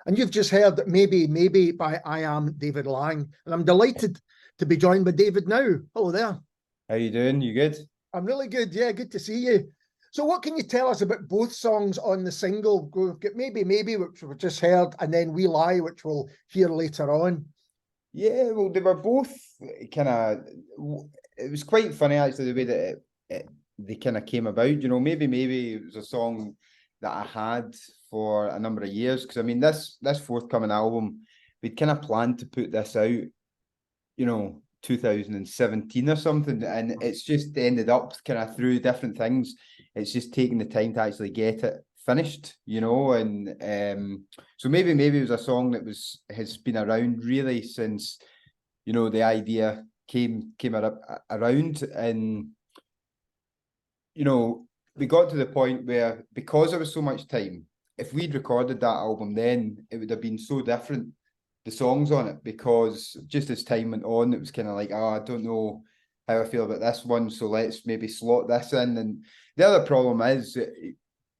And you've just heard that maybe by I Am David Laing. And I'm delighted to be joined by David now. Hello there. How you doing? You good? I'm really good. Yeah, good to see you. So what can you tell us about both songs on the single? We've got Maybe, which we've just heard, and then We Lie, which we'll hear later on. Yeah, well, they were both kind of. It was quite funny actually the way that they kind of came about. Maybe it was a song that I had for a number of years, because I mean this forthcoming album, we'd kind of planned to put this out, 2017 or something, and it's just ended up kind of through different things. It's just taking the time to actually get it finished, and so maybe it was a song that has been around really since the idea came around, and we got to the point where, because there was so much time, if we'd recorded that album then, it would have been so different, the songs on it, because just as time went on, it was kind of like, I don't know how I feel about this one, so let's maybe slot this in. And the other problem is that,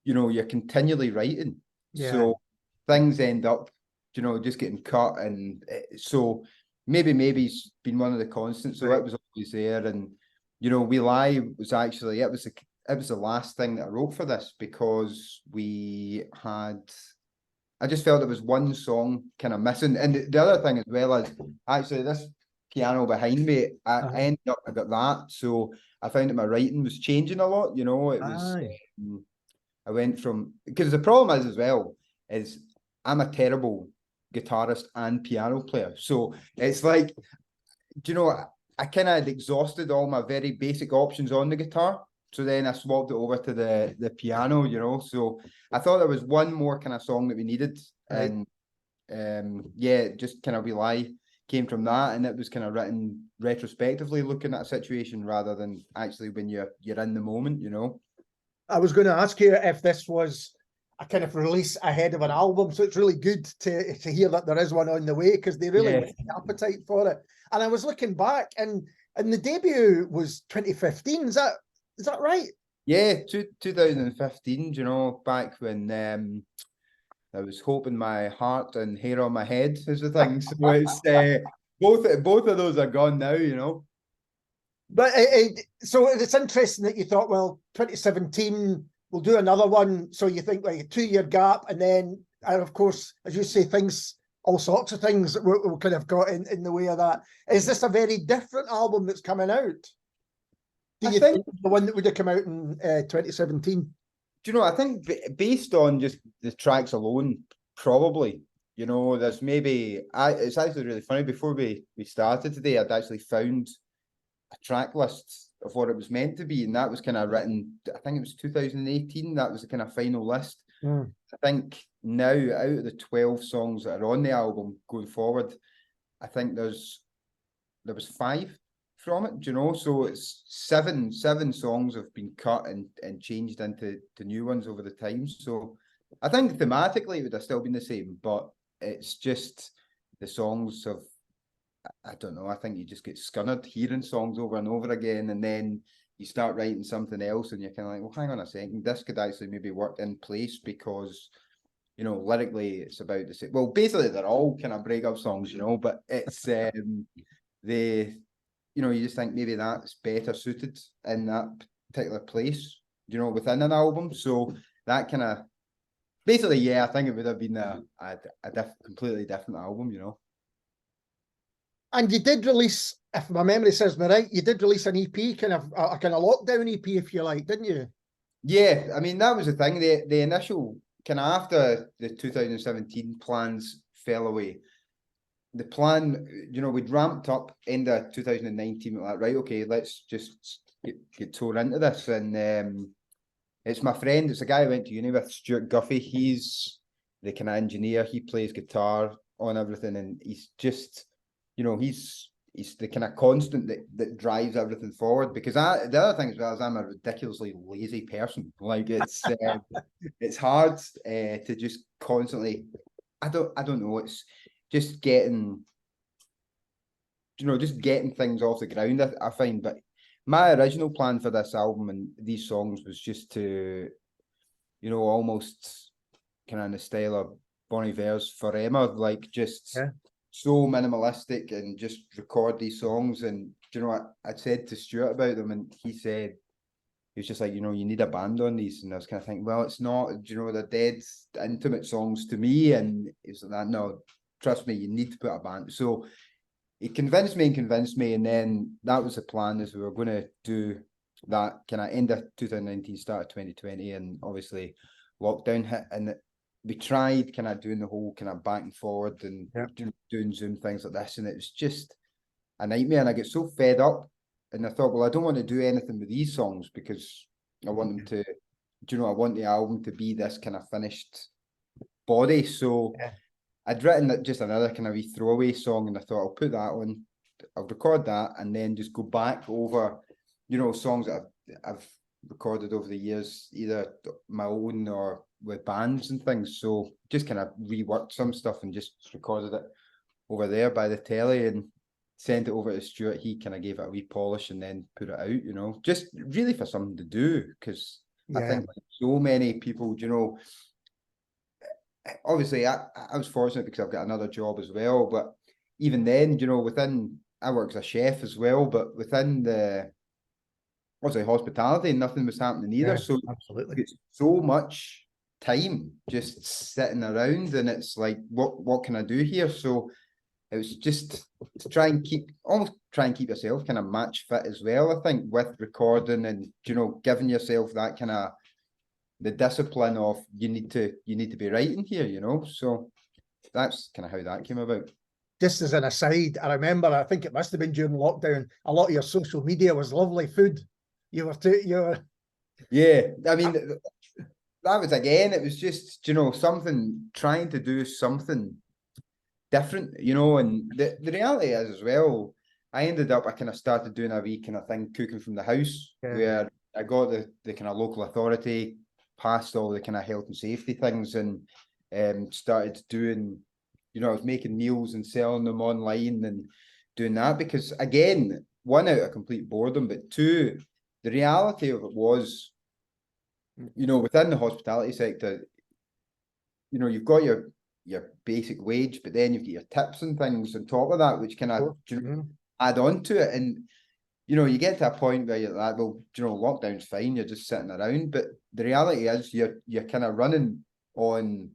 you're continually writing, so things end up, just getting cut, and so maybe's been one of the constants. So It was always there, and We Lie was actually it was the last thing that I wrote for this, because I just felt there was one song kind of missing. And the other thing as well is actually this piano behind me, I ended up, I got that. So I found that my writing was changing a lot, it was, I went from, because the problem is as well, is I'm a terrible guitarist and piano player. So it's like, I kind of exhausted all my very basic options on the guitar. So then I swapped it over to the piano, so I thought there was one more kind of song that we needed. Right. And just kind of We Lie came from that, and it was kind of written retrospectively, looking at a situation rather than actually when you're in the moment, I was going to ask you if this was a kind of release ahead of an album, so it's really good to hear that there is one on the way, because they really make the appetite for it. And I was looking back, and the debut was 2015. Is that right? Yeah, 2015, back when I was hoping my heart and hair on my head is the thing. So it's both of those are gone now, But so it's interesting that you thought, well, 2017, we'll do another one. So you think like a 2-year gap, and then, and of course, as you say, all sorts of things will kind of got in the way of that. Is this a very different album that's coming out? Do you think the one that would have come out in 2017? Do you know, I think based on just the tracks alone, probably, there's maybe, it's actually really funny, before we started today, I'd actually found a track list of what it was meant to be, and that was kind of written, I think it was 2018, that was the kind of final list. I think now, out of the 12 songs that are on the album going forward, I think there was 5 from it, so it's seven songs have been cut and changed into new ones over the time. So I think thematically it would have still been the same, but it's just the songs have, I don't know, I think you just get scunnered hearing songs over and over again, and then you start writing something else and you're kind of like, well, hang on a second, this could actually maybe work in place, because lyrically it's about the same. Well, basically they're all kind of breakup songs, but it's you just think maybe that's better suited in that particular place, within an album. So that kind of, basically, I think it would have been a completely different album, And you did release, if my memory serves me right, you did release an EP, kind of a kind of lockdown EP, if you like, didn't you? Yeah, I mean, that was the thing. The initial, kind of after the 2017 plans fell away, the plan, we'd ramped up end of 2019, like, right, okay, let's just get tore into this. And it's my friend, it's a guy I went to uni with, Stuart Guffey. He's the kind of engineer, he plays guitar on everything, and he's just, he's the kind of constant that drives everything forward. Because the other thing as well is I'm a ridiculously lazy person. Like, it's hard to just constantly, I don't know, it's just getting things off the ground, I find. But my original plan for this album and these songs was just to, almost kind of in the style of Bon Iver's Forever, like just so minimalistic, and just record these songs. And you know, I said to Stuart about them, and he said, he was just like, you know, you need a band on these. And I was kind of thinking, well, it's not, you know, they're dead intimate songs to me. And it's like, no, trust me, you need to put a band. So he convinced me. And then that was the plan, is we were going to do that kind of end of 2019, start of 2020. And obviously lockdown hit, and we tried kind of doing the whole kind of back and forward and doing Zoom things like this. And it was just a nightmare. And I get so fed up. And I thought, well, I don't want to do anything with these songs, because I want them to, you know, I want the album to be this kind of finished body. So I'd written just another kind of wee throwaway song, and I thought, I'll put that on, I'll record that, and then just go back over, you know, songs that I've recorded over the years, either my own or with bands and things. So just kind of reworked some stuff and just recorded it over there by the telly and sent it over to Stuart. He kind of gave it a wee polish and then put it out, you know, just really for something to do, because I think like so many people, you know, obviously I was fortunate because I've got another job as well, but even then, you know, I work as a chef as well, but within the obviously hospitality, nothing was happening either. So absolutely, it's so much time just sitting around, and it's like, what can I do here? So it was just to try and keep yourself kind of match fit as well, I think, with recording, and, you know, giving yourself that kind of the discipline of you need to be writing here, you know. So that's kind of how that came about. Just as an aside, I remember, I think it must have been during lockdown, a lot of your social media was lovely food. Yeah, I mean, that was, again, it was just, you know, trying to do something different, you know. And the reality is as well, I kind of started doing a wee kind of thing, cooking from the house, where I got the kind of local authority, passed all the kind of health and safety things, and started doing, you know, I was making meals and selling them online and doing that, because again, one, out of complete boredom, but two, the reality of it was, you know, within the hospitality sector, you know, you've got your basic wage, but then you've got your tips and things on top of that, which kind of, you know, add on to it. And, you know, you get to a point where you're like, well, you know, lockdown's fine, you're just sitting around. But the reality is you're kind of running on,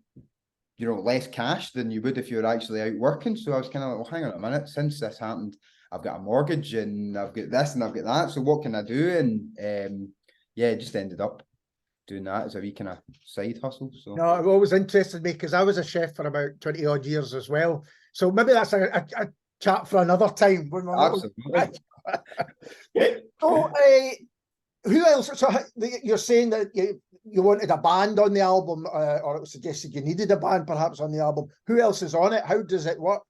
you know, less cash than you would if you were actually out working. So I was kind of like, well, hang on a minute, since this happened, I've got a mortgage and I've got this and I've got that. So what can I do? And it just ended up doing that as a wee kind of side hustle. So no, it always interested me, because I was a chef for about 20 odd years as well. So maybe that's a chat for another time. Absolutely. So, who else? So you're saying that you wanted a band on the album, or it was suggested you needed a band perhaps on the album. Who else is on it? How does it work?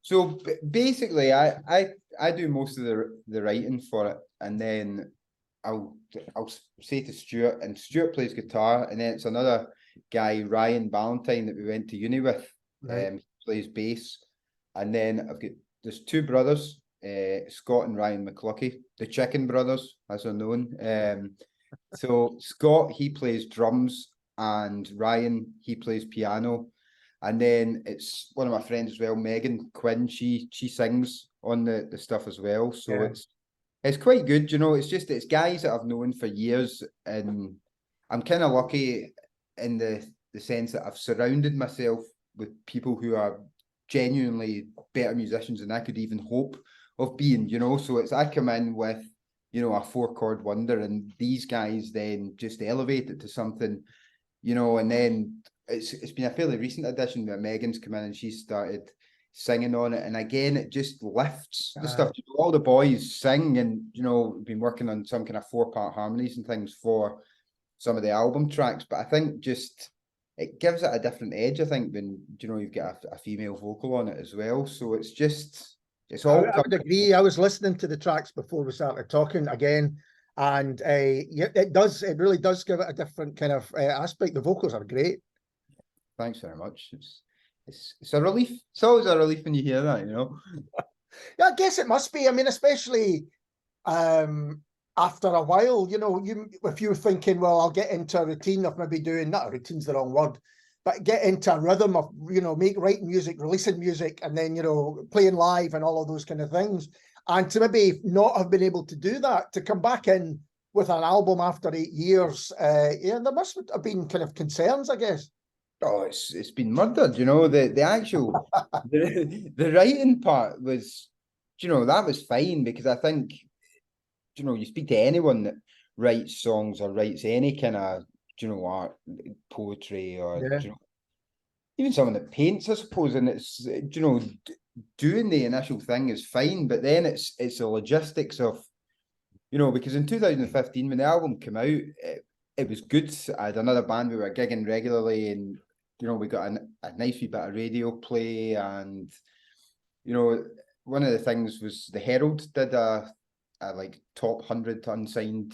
So basically, I do most of the writing for it, and then I'll say to Stuart, and Stuart plays guitar, and then it's another guy, Ryan Ballantyne, that we went to uni with. He plays bass, and then there's two brothers, Scott and Ryan McCluckie, the Chicken Brothers, as they're known. So Scott, he plays drums, and Ryan, he plays piano. And then it's one of my friends as well, Megan Quinn, she sings on the stuff as well. So it's quite good, you know. It's guys that I've known for years, and I'm kind of lucky in the sense that I've surrounded myself with people who are genuinely better musicians than I could even hope of being, you know. So I come in with, you know, a 4-chord wonder, and these guys then just elevate it to something, you know. And then it's been a fairly recent addition where Megan's come in and she started singing on it, and again it just lifts the stuff. You know, all the boys sing, and, you know, we've been working on some kind of 4-part harmonies and things for some of the album tracks, but I think just it gives it a different edge, I think, when, you know, you've got a female vocal on it as well. So it's all I would agree. I was listening to the tracks before we started talking again, and it really does give it a different kind of aspect. The vocals are great. Thanks very much. It's a relief. It's always a relief when you hear that, you know. Yeah, I guess it must be. I mean, especially after a while, you know, if you're thinking, well, I'll get into a routine of maybe doing, not a routine's the wrong word, but get into a rhythm of, writing music, releasing music, and then, playing live and all of those kind of things. And to maybe not have been able to do that, to come back in with an album after 8 years, there must have been kind of concerns, I guess. Oh, it's been murdered, the actual the writing part was, that was fine, because I think, you speak to anyone that writes songs or writes any kind of, art, poetry, or even someone that paints, I suppose, and it's, doing the initial thing is fine, but then it's the logistics of, because in 2015 when the album came out, it was good. I had another band, we were gigging regularly, and we got a nice wee bit of radio play, and one of the things was the Herald did a like top 100 unsigned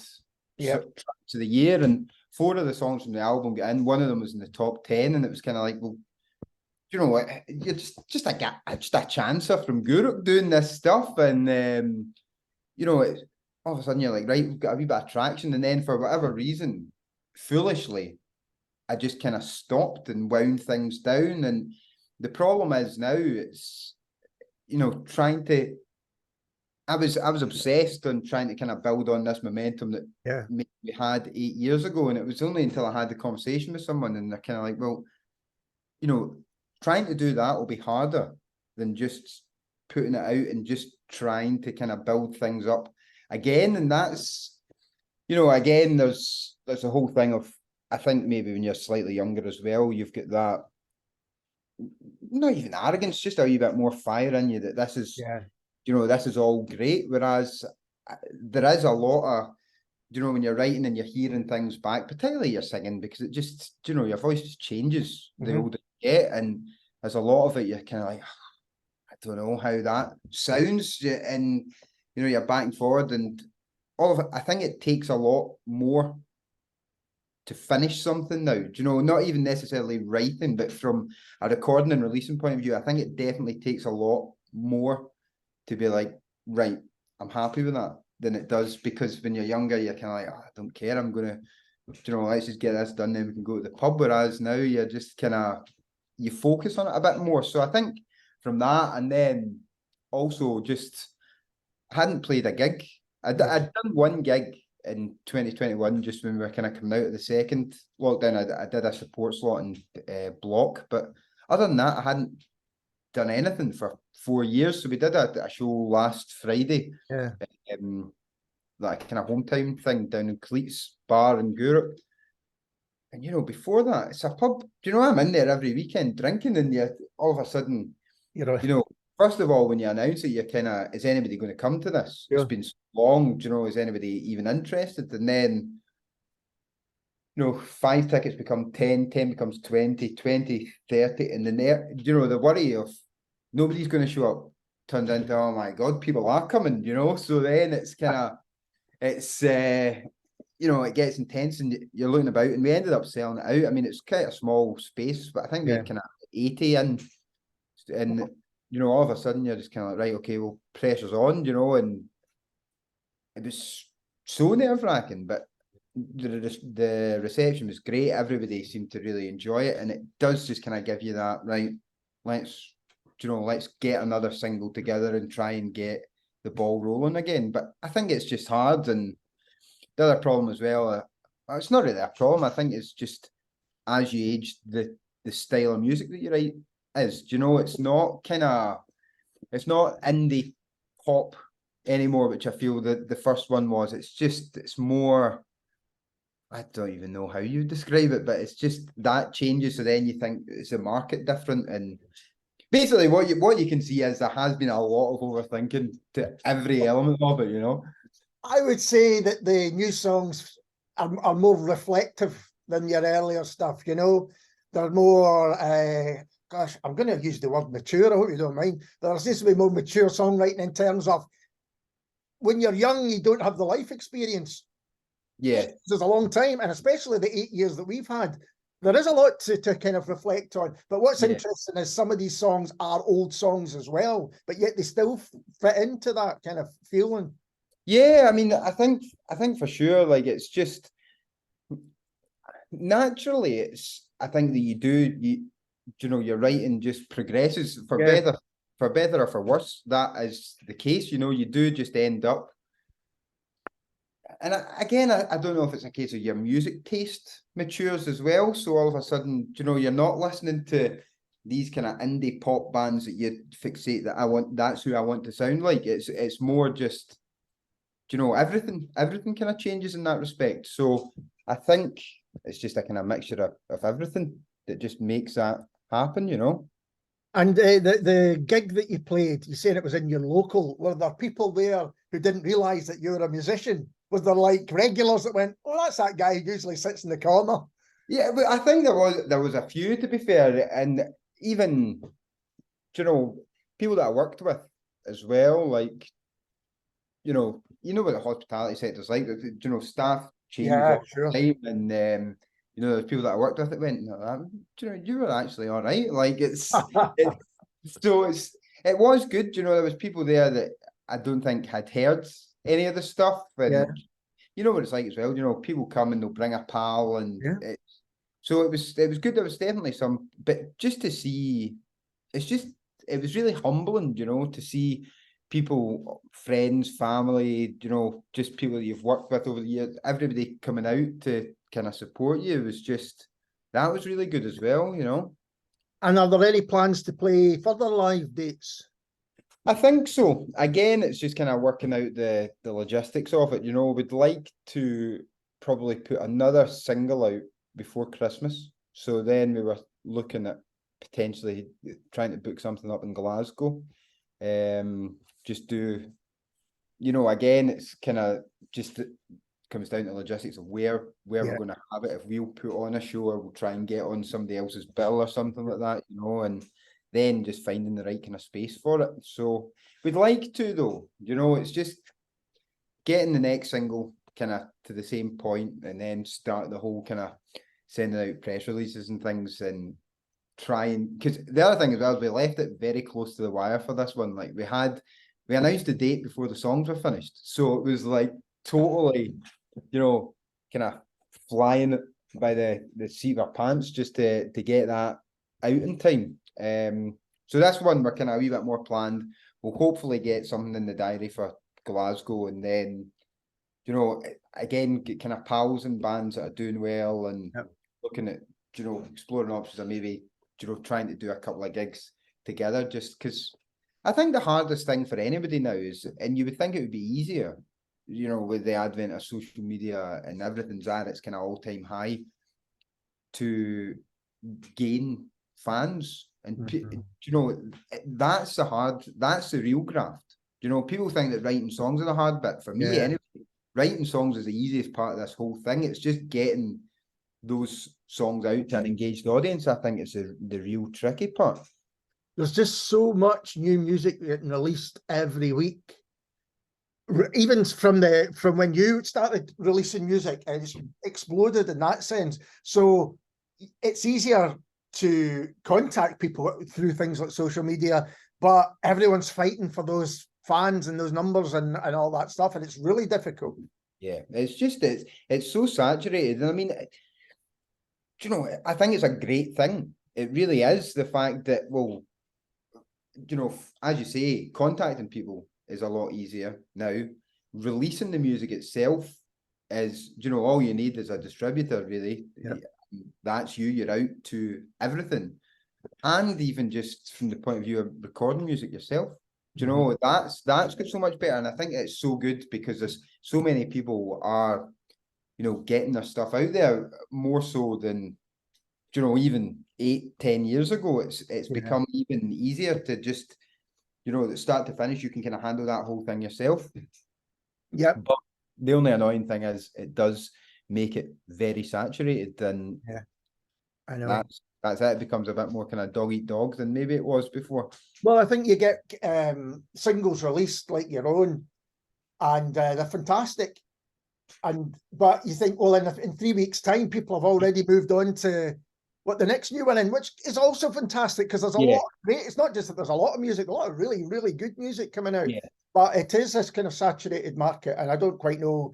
tracks of the year, and 4 of the songs from the album got in. One of them was in the top 10, and it was kind of like, well, what, you're just a chancer from Guruk doing this stuff, and it's, all of a sudden you're like, right, we've got a wee bit of traction, and then for whatever reason, foolishly, I just kind of stopped and wound things down. And the problem is now, it's, trying to, I was obsessed on trying to kind of build on this momentum that we had 8 years ago, and it was only until I had the conversation with someone, and they're kind of like, well, trying to do that will be harder than just putting it out and just trying to kind of build things up again. And that's, again, there's a whole thing of, I think maybe when you're slightly younger as well, you've got that, not even arrogance, just a wee bit more fire in you that this is, this is all great. Whereas there is a lot of, when you're writing and you're hearing things back, particularly you're singing, because it just, your voice just changes the older you get, and there's a lot of it you're kind of like, I don't know how that sounds, and you're back and forward, and all of it. I think it takes a lot more to finish something now, not even necessarily writing, but from a recording and releasing point of view, I think it definitely takes a lot more to be like, right, I'm happy with that, than it does, because when you're younger, you're kind of like, I don't care, I'm gonna, let's just get this done, then we can go to the pub. Whereas now you're just kind of, you focus on it a bit more. So I think from that, and then also just hadn't played a gig. I'd done one gig in 2021, just when we were kind of coming out of the second lockdown. I did a support slot in Block, but other than that, I hadn't done anything for 4 years. So we did a show last Friday, that kind of hometown thing down in Cleats Bar in Guruk. And before that, it's a pub. I'm in there every weekend drinking, and you all of a sudden, first of all, when you announce it, you're kind of, is anybody going to come to this? It's been so long, is anybody even interested? And then, 5 tickets become 10, 10 becomes 20, 20, 30, and then the worry of nobody's going to show up turns into, oh my God, people are coming, So then it's kind of, it's, it gets intense, and you're looking about, and we ended up selling it out. I mean, it's quite a small space, but I think we had kind of 80 in, and all of a sudden you're just kind of like, right, okay, well, pressure's on, and it was so nerve-wracking, but the reception was great. Everybody seemed to really enjoy it, and it does just kind of give you that, right, let's get another single together and try and get the ball rolling again. But I think it's just hard, and the other problem as well, it's not really a problem. I think it's just, as you age, the style of music that you write is, it's not it's not indie pop anymore, which I feel that the first one was. It's more, I don't even know how you describe it, but it's just that changes. So then you think, is the market different? And basically what you can see is there has been a lot of overthinking to every element of it, I would say that the new songs are more reflective than your earlier stuff, They're more, I'm going to use the word mature, I hope you don't mind. There seems to be more mature songwriting in terms of, when you're young, you don't have the life experience. Yeah. There's a long time, and especially the 8 years that we've had, there is a lot to kind of reflect on. But what's interesting is some of these songs are old songs as well, but yet they still fit into that kind of feeling. Yeah, I mean, I think for sure, like, it's just naturally, I think that your writing just progresses for Yeah. better or for worse. That is the case. You do just end up. And again, I don't know if it's a case of your music taste matures as well. So all of a sudden, you're not listening to these kind of indie pop bands that you fixate that that's who I want to sound like. It's more just, everything kind of changes in that respect. So I think it's just a kind of mixture of everything that just makes that happen, And the gig that you played, you saying it was in your local, were there people there who didn't realise that you were a musician? Was there like regulars that went, oh, that's that guy who usually sits in the corner? Yeah, but I think there was a few, to be fair, and even, people that I worked with as well, like, what the hospitality sector's like, staff change all Sure. the time, and there's people that I worked with that went, no, you were actually all right. Like it was good. There was people there that I don't think had heard any of the stuff, and you know what it's like as well. People come and they'll bring a pal, and so it was good. There was definitely some, but just to see, it was really humbling, to see people, friends, family, just people that you've worked with over the years, everybody coming out to kind of support you. It was that was really good as well, And are there any plans to play further live dates? I think so. Again, it's just kind of working out the logistics of it. We'd like to probably put another single out before Christmas. So then we were looking at potentially trying to book something up in Glasgow. Just do, again, it's kind of just comes down to logistics of where we're going to have it. If we'll put on a show, or we'll try and get on somebody else's bill or something like that, and then just finding the right kind of space for it. So we'd like to, though, it's just getting the next single kind of to the same point, and then start the whole kind of sending out press releases and things, and trying, because the other thing as well is we left it very close to the wire for this one. Like we announced the date before the songs were finished, so it was like totally, kind of flying by the seat of our pants just to get that out in time. So this one we're kind of a wee bit more planned. We'll hopefully get something in the diary for Glasgow, and then, again, get kind of pals and bands that are doing well, and looking at, exploring options of maybe, trying to do a couple of gigs together, just because I think the hardest thing for anybody now is, and you would think it would be easier, with the advent of social media and everything's at its kind of all-time high, to gain fans. And, that's the real graft. People think that writing songs are the hard bit. For me, anyway, writing songs is the easiest part of this whole thing. It's just getting those songs out to an engaged audience. I think it's the real tricky part. There's just so much new music getting released every week. Even from when you started releasing music, it's exploded in that sense. So it's easier to contact people through things like social media, but everyone's fighting for those fans and those numbers and all that stuff, and it's really difficult. Yeah, it's so saturated. I mean, I think it's a great thing. It really is, the fact that, well, as you say, contacting people is a lot easier now. Releasing the music itself is, all you need is a distributor, really. That's you're out to everything. And even just from the point of view of recording music yourself, that's got so much better. And I think it's so good because there's so many people are, getting their stuff out there more so than, even 8-10 years ago. It's become even easier to just, start to finish, you can kind of handle that whole thing yourself. Yeah. But the only annoying thing is it does make it very saturated, and I know that's it. It becomes a bit more kind of dog eat dog than maybe it was before. Well, I think you get singles released like your own, and they're fantastic. But you think, well, in 3 weeks' time, people have already moved on to what the next new one in, which is also fantastic because there's a lot of great. It's not just that there's a lot of music, a lot of really, really good music coming out. But it is this kind of saturated market, and I don't quite know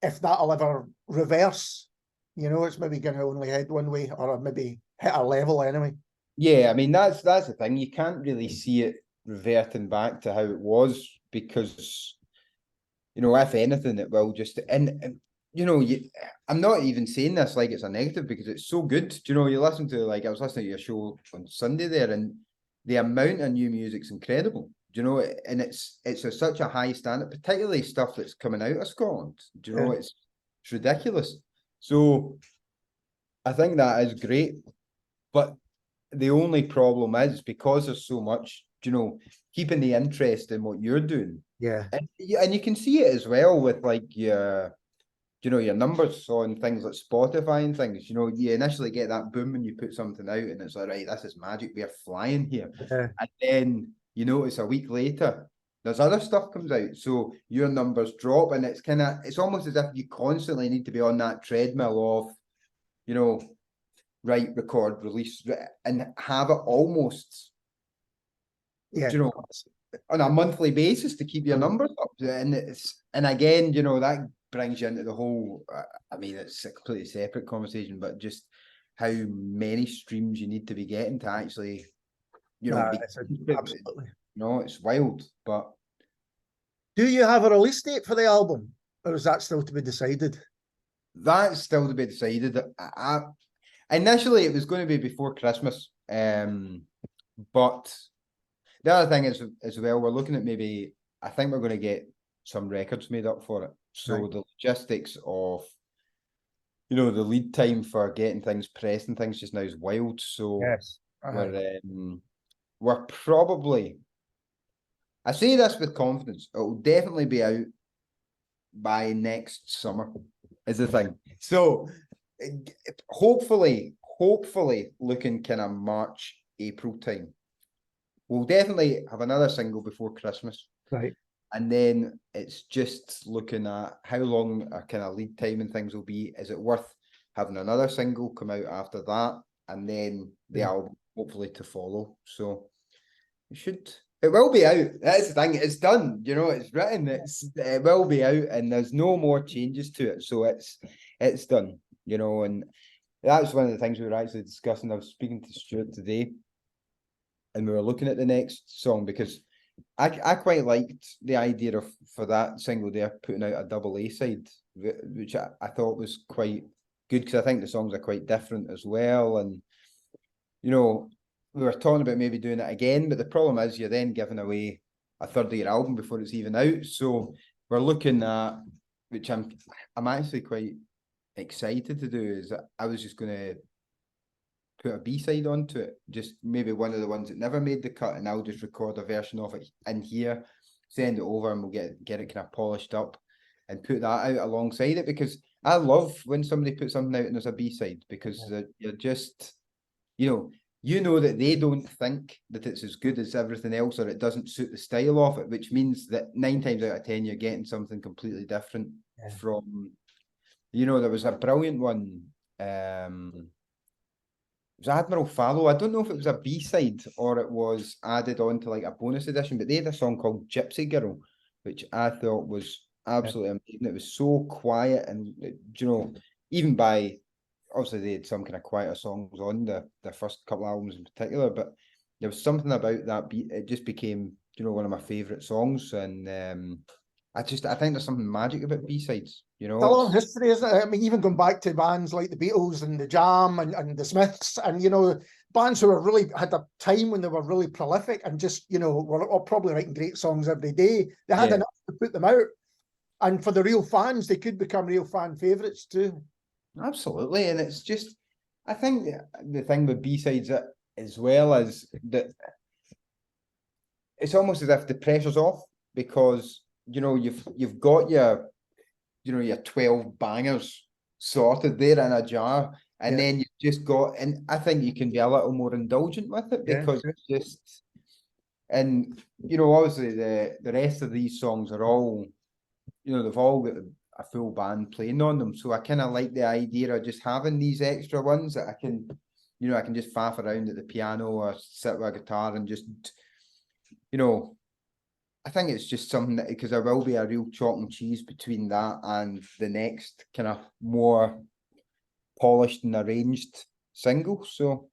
if that'll ever reverse. You know, it's maybe going to only head one way, or maybe hit a level anyway. Yeah, I mean that's the thing. You can't really see it reverting back to how it was because, you know, if anything, it will just and you know, I'm not even saying this like it's a negative because it's so good. Do you know, you listen to, like, I was listening to your show on Sunday there, and the amount of new music's incredible. Do you know, and it's such a high standard, particularly stuff that's coming out of Scotland. Do you know, it's ridiculous. So I think that is great, but the only problem is because there's so much, you know, keeping the interest in what you're doing. Yeah. And you can see it as well with like your, you know, your numbers on things like Spotify and things. You know, you initially get that boom when you put something out and it's like, right, this is magic, we're flying here. Yeah. And then you notice a week later, there's other stuff comes out. So your numbers drop, and it's almost as if you constantly need to be on that treadmill of, you know, write, record, release, and have it almost, Yeah. you know, on a monthly basis to keep your numbers up. And again, you know, that brings you into the whole, I mean, it's a completely separate conversation, but just how many streams you need to be getting to actually, you know, absolutely. You know, it's wild. But do you have a release date for the album, or is that still to be decided? That's still to be decided. Initially, it was going to be before Christmas, but the other thing is as well, we're looking at maybe, I think we're going to get some records made up for it. So right. The logistics of, you know, the lead time for getting things pressed and things just now is wild. So yes. We're probably, I say this with confidence, it will definitely be out by next summer is the thing. So hopefully looking kind of March, April time. We'll definitely have another single before Christmas. Right. And then it's just looking at how long a kind of lead time and things will be. Is it worth having another single come out after that? And then the album hopefully to follow. So it will be out. That's the thing. It's done. You know, it's written. It will be out, and there's no more changes to it. So it's done. You know, and that's one of the things we were actually discussing. I was speaking to Stuart today, and we were looking at the next song because I quite liked the idea of, for that single there, putting out a double A side, which I thought was quite good because I think the songs are quite different as well. And, you know, we were talking about maybe doing it again, but the problem is you're then giving away a third of your album before it's even out. So we're looking at, which I'm actually quite excited to do, is I was just going to put a B-side onto it, just maybe one of the ones that never made the cut, and I'll just record a version of it in here, send it over, and we'll get it kind of polished up and put that out alongside it, because I love when somebody puts something out and there's a B-side, because you're just, you know that they don't think that it's as good as everything else, or it doesn't suit the style of it, which means that 9 times out of 10 you're getting something completely different from, you know, there was a brilliant one, it was Admiral Fallow. I don't know if it was a B-side or it was added on to like a bonus edition, but they had a song called Gypsy Girl, which I thought was absolutely amazing. It was so quiet, and you know, even by, obviously they had some kind of quieter songs on their first couple of albums in particular, but there was something about that beat. It just became, you know, one of my favorite songs, and I think there's something magic about B-sides. You know, it's a long history, isn't it? I mean, even going back to bands like the Beatles and the Jam and the Smiths, and, you know, bands who were really had a time when they were really prolific and just, you know, were all probably writing great songs every day. They had enough to put them out. And for the real fans, they could become real fan favourites too. Absolutely. And it's just, I think the thing with B-sides as well is that it's almost as if the pressure's off, because, you know, you've got your 12 bangers sorted there in a jar, and then you've just got, and I think you can be a little more indulgent with it, because it's just, and, you know, obviously the rest of these songs are all, you know, they've all got a full band playing on them, so I kind of like the idea of just having these extra ones that I can just faff around at the piano or sit with a guitar and just, you know, I think it's just something that, because there will be a real chalk and cheese between that and the next kind of more polished and arranged single. So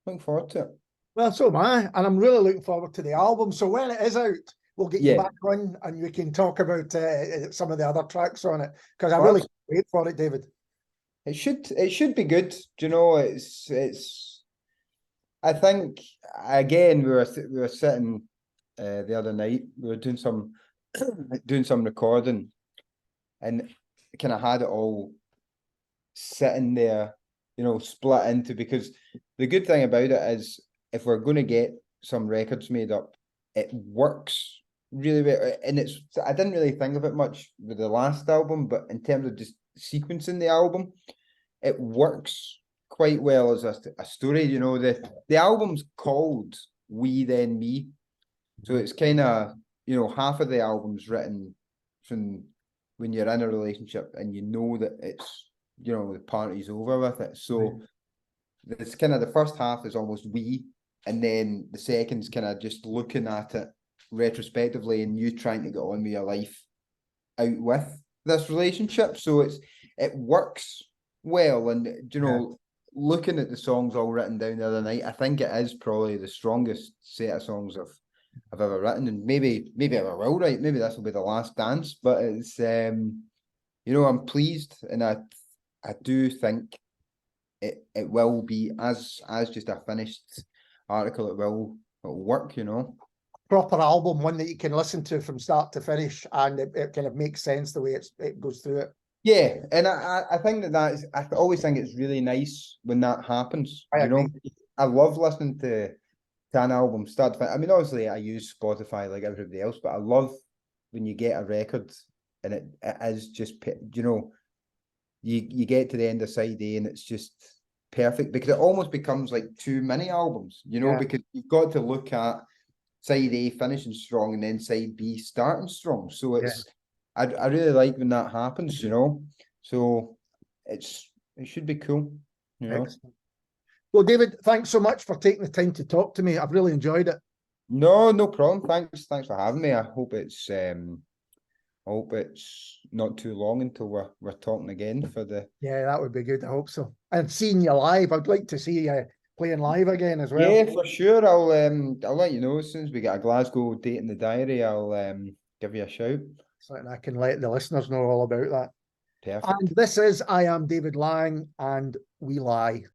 looking forward to it. Well, so am I, and I'm really looking forward to the album. So when it is out, we'll get you Yeah. back on, and we can talk about some of the other tracks on it, because I really can't wait for it, David. It should be good. Do you know, it's I think, again, we were sitting the other night, we were doing some recording, and kind of had it all sitting there, you know, split into, because the good thing about it is, if we're going to get some records made up, it works really well. And I didn't really think of it much with the last album, but in terms of just sequencing the album, it works quite well as a story. You know, the album's called We Then Me, so it's kind of, you know, half of the album's written from when you're in a relationship and you know that it's, you know, the party's over with it. So it's kind of, the first half is almost we, and then the second's kind of just looking at it retrospectively and you trying to get on with your life out with this relationship. So it works well. And, you know, looking at the songs all written down the other night, I think it is probably the strongest set of songs I've ever written, and maybe I will write. Maybe this will be the last dance. But it's you know, I'm pleased, and I do think it will be as just a finished article. It'll work, you know. Proper album, one that you can listen to from start to finish, and it kind of makes sense the way it goes through it. Yeah, and I think I always think it's really nice when that happens. I agree. Know, I love listening to an album start to finish. I mean, obviously I use Spotify like everybody else, but I love when you get a record and it is just, you know, you get to the end of side A and it's just perfect, because it almost becomes like 2 mini albums, you know, because you've got to look at side A finishing strong and then side B starting strong. So it's I really like when that happens, you know. So it should be cool, you know. Excellent. Well, David, thanks so much for taking the time to talk to me. I've really enjoyed it. No problem. Thanks for having me. I hope it's not too long until we're talking again for the. Yeah, that would be good. I hope so. And seeing you live, I'd like to see you playing live again as well. Yeah, for sure. I'll let you know as soon as we get a Glasgow date in the diary. I'll give you a shout. So I can let the listeners know all about that. Perfect. And this is I Am David Laing, and we lie.